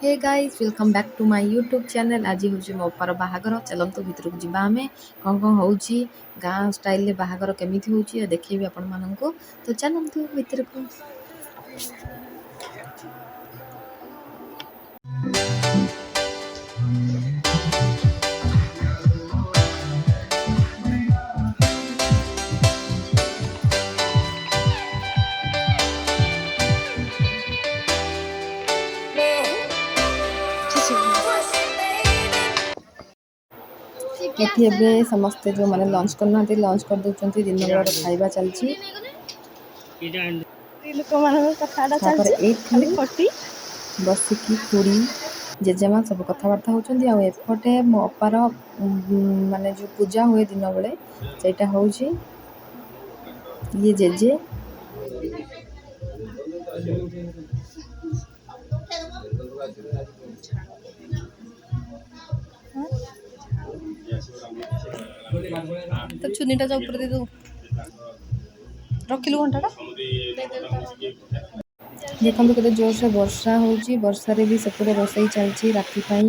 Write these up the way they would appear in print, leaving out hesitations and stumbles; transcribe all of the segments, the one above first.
Hey guys welcome back to my YouTube channel. आज हूँ मो अपार बाहागर। चलतु भितर को जीवा आम कौन कौन हो गाँ स्टाइल बाहागर केमी हो देखी आपण मानक। तो चलतु भितर को। ଏଠି ଏବେ ସମସ୍ତେ ଯେଉଁମାନେ ଲଞ୍ଚ କରୁନାହାନ୍ତି ଲଞ୍ଚ କରିଦେଉଛନ୍ତି। ଦିନ ବେଳର ଖାଇବା ଚାଲିଛି। ଲୋକମାନଙ୍କ କଥାଟା ତାପରେ ଚାଲିଛି ଖାଲି ଏଇଠି ଖଟି ବସିକି ଖୁଡ଼ି ଜେଜେମା ସବୁ କଥାବାର୍ତ୍ତା ହେଉଛନ୍ତି। ଆଉ ଏପଟେ ମୋ ଅପାର ମାନେ ଯେଉଁ ପୂଜା ହୁଏ ଦିନ ବେଳେ ସେଇଟା ହେଉଛି ଇଏ ଜେଜେ। ତ ଚୁନିଟା ଯା ଉପରେ ଦେଇଦେବୁ ରଖିଲୁ ଘଣ୍ଟାଟା। ଦେଖନ୍ତୁ କେତେ ଜୋରସେ ବର୍ଷା ହେଉଛି। ବର୍ଷାରେ ବି ସେପଟେ ରୋଷେଇ ଚାଲିଛି ରାତି ପାଇଁ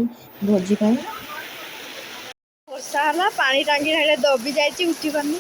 ଭୋଜି ପାଇଁ। ବର୍ଷା ହେଲା ପାଣି ଟାଙ୍କି ହେଲେ ଦବି ଯାଇଛି ଉଠି ପାରୁନି।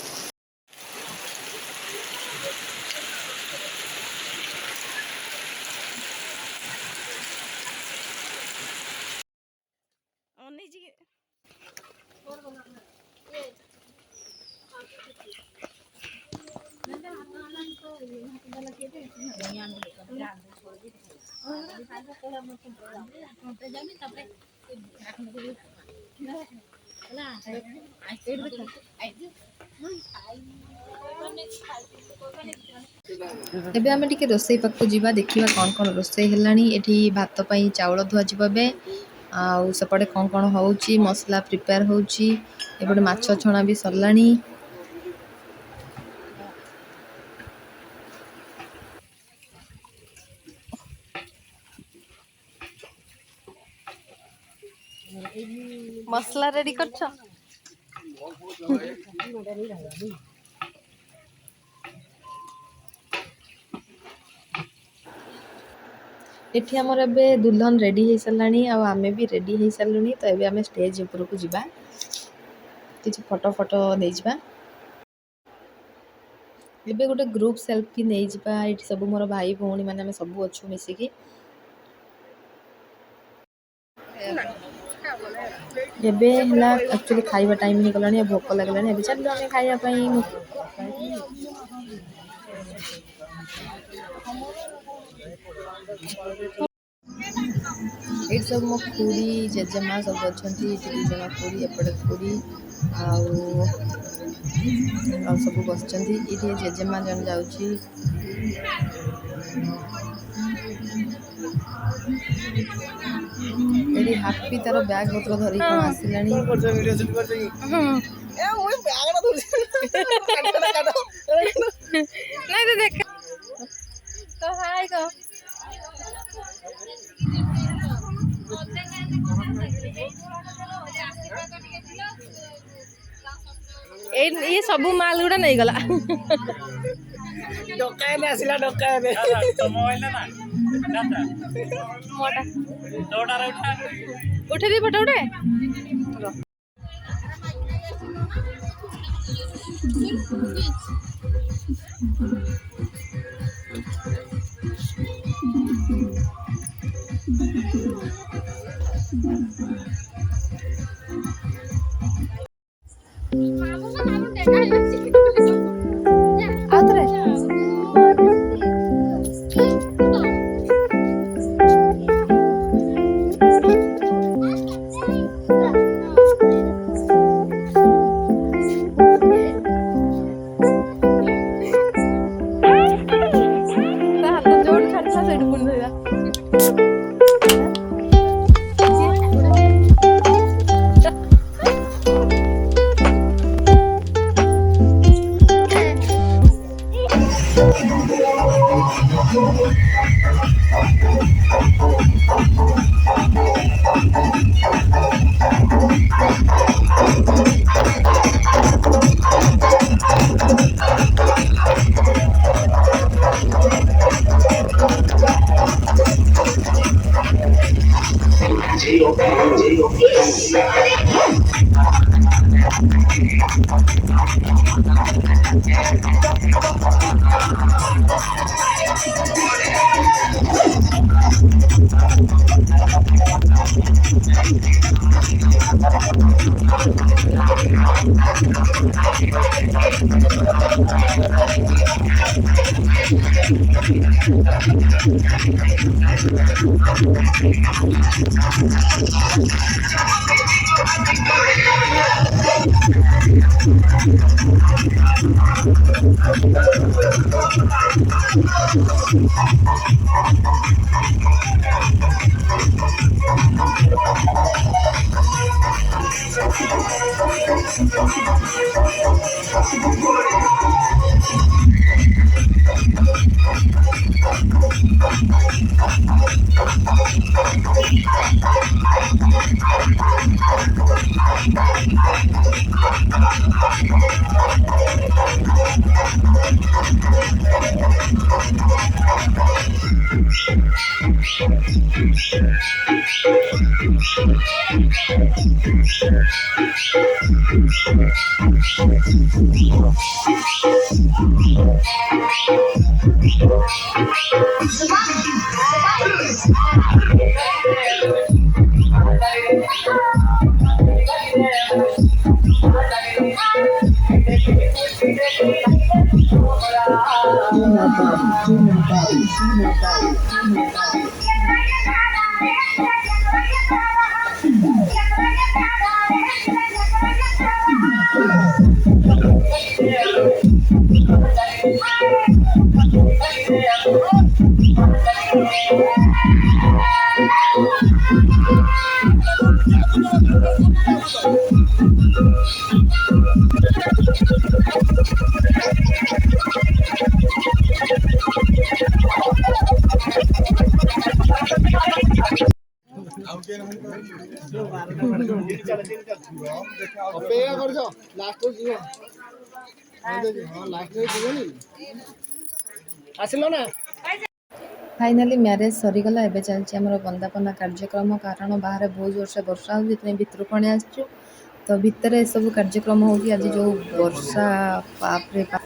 ଏବେ ଆମେ ଟିକେ ରୋଷେଇ ପାଖକୁ ଯିବା ଦେଖିବା କ'ଣ କ'ଣ ରୋଷେଇ ହେଲାଣି। ଏଠି ଭାତ ପାଇଁ ଚାଉଳ ଧୁଆଯିବ ଏବେ। ଆଉ ସେପଟେ କ'ଣ କ'ଣ ହେଉଛି ମସଲା ପ୍ରିପେୟାର ହେଉଛି। ଏପଟେ ମାଛ ଛଣା ବି ସରିଲାଣି। ମସଲା ରେଡି କରିଛ? ଏଠି ଆମର ଏବେ ଦୁଲ୍ହନ ରେଡ଼ି ହେଇସାରିଲାଣି ଆଉ ଆମେ ବି ରେଡ଼ି ହେଇସାରିଲୁଣି। ତ ଏବେ ଆମେ ଷ୍ଟେଜ୍ ଉପରକୁ ଯିବା, କିଛି ଫଟୋ ନେଇଯିବା। ଏବେ ଗୋଟେ ଗ୍ରୁପ୍ ସେଲ୍ଫି ନେଇଯିବା। ଏଠି ସବୁ ମୋର ଭାଇ ଭଉଣୀ ମାନେ ଆମେ ସବୁ ଅଛୁ ମିଶିକି। ଏବେ ହେଲା ଆକ୍ଚୁଆଲି ଖାଇବା ଟାଇମ୍ ହେଇଗଲାଣି। ଭୋକ ଲାଗିଲାଣି। ଏବେ ଚାଲିଲୁ ଆମେ ଖାଇବା ପାଇଁ। ଏଇଠି ସବୁ ମୋ ଖୁଡ଼ି ଜେଜେମା ସବୁ ଅଛନ୍ତି। ଏଠି 2 ଜଣ ଖୁଡ଼ି, ଏପଟେ ଖୁଡ଼ି ଆଉ ସବୁ ବସିଛନ୍ତି। ଏଇଠି ଜେଜେମା ଜଣେ ଯାଉଛି। ଏଠି ହାପି ତାର ବ୍ୟାଗ୍ ପତ୍ର ଧରିକି କ'ଣ ଆସିଲାଣି। ନାଇଁ ତ ଦେଖ ତ ହାଇ କହ। ଇଏ ସବୁ ମାଲ ଗୁଡା ନେଇଗଲା। ଡକାୟତ ଆସିଲା ଡକାୟତ। ଉଠେଇ ଦେଇ ଫଟୋ ଉଠେ। ଆଉଥରେ ହାତ ଯୋଉଠି ଛାଡିଥିଲା ସେଇଠୁ ପୁଣି ଧରିବା। ଅପେକ୍ଷା କରୁଛ ଲାଷ୍ଟ ଯିବ ଲାଷ୍ଟ ଯିବନି ଆସିଲ ନା। ଫାଇନାଲି ମ୍ୟାରେଜ୍ ସରିଗଲା। ଏବେ ଚାଲିଛି ଆମର ବନ୍ଦାପନା କାର୍ଯ୍ୟକ୍ରମ, କାରଣ ବାହାରେ ବହୁତ ଜୋରସେ ବର୍ଷା ହେଉଛି, ସେଥିପାଇଁ ଭିତରକୁ ଆଣି ଆସିଛୁ। ତ ଭିତରେ ଏସବୁ କାର୍ଯ୍ୟକ୍ରମ ହେଉଛି। ଆଜି ଯେଉଁ ବର୍ଷା ବାପରେ ବାପ।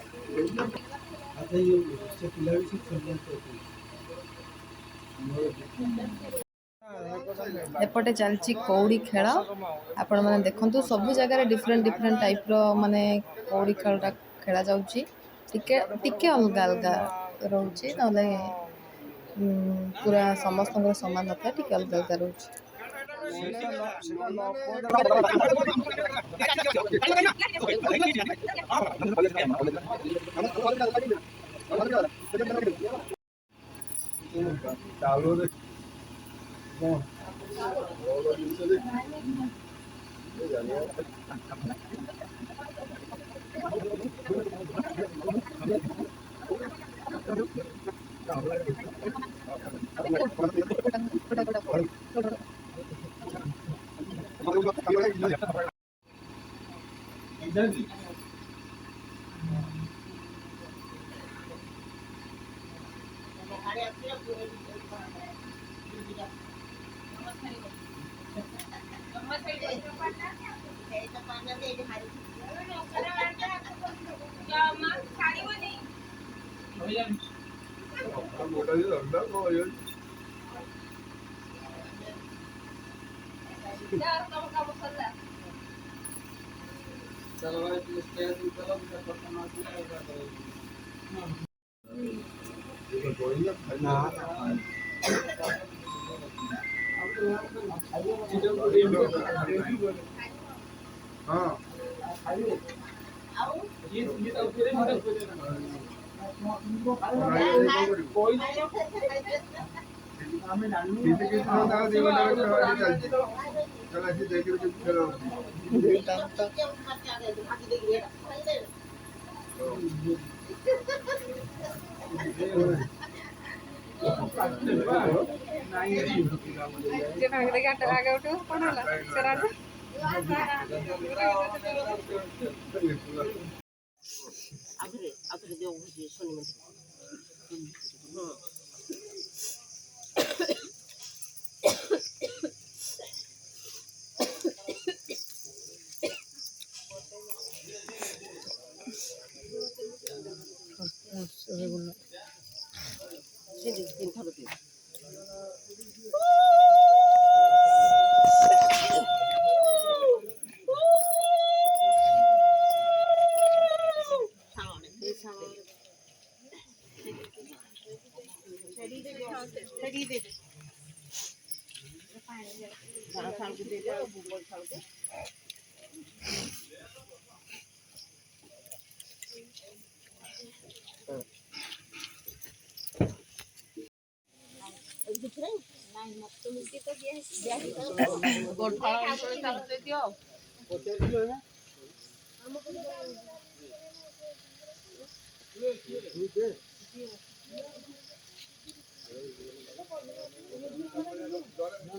ଏପଟେ ଚାଲିଛି କଉଡ଼ି ଖେଳ, ଆପଣମାନେ ଦେଖନ୍ତୁ। ସବୁ ଜାଗାରେ ଡିଫରେଣ୍ଟ ଟାଇପ୍ର ମାନେ କଉଡ଼ି ଖେଳଟା ଖେଳାଯାଉଛି। ଟିକେ ଅଲଗା ଅଲଗା ରହୁଛି, ନହେଲେ ପୁରା ସମସ୍ତଙ୍କର ସମାନ ନଥାଏ, ଟିକେ ଅଲଗା ଅଲଗା ରହୁଛି।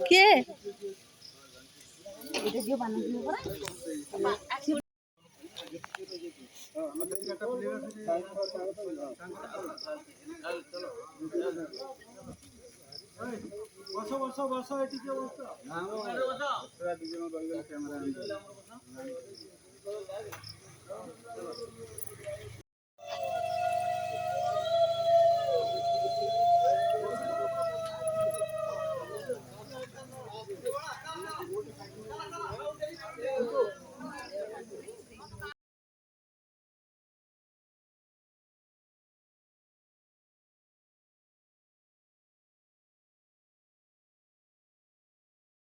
କିଏ ବସ ବସ ବସ ଏଠି କିଏ ବସ ନା ଦି ଜଣ ରହିଗଲେ କ୍ୟାମେରା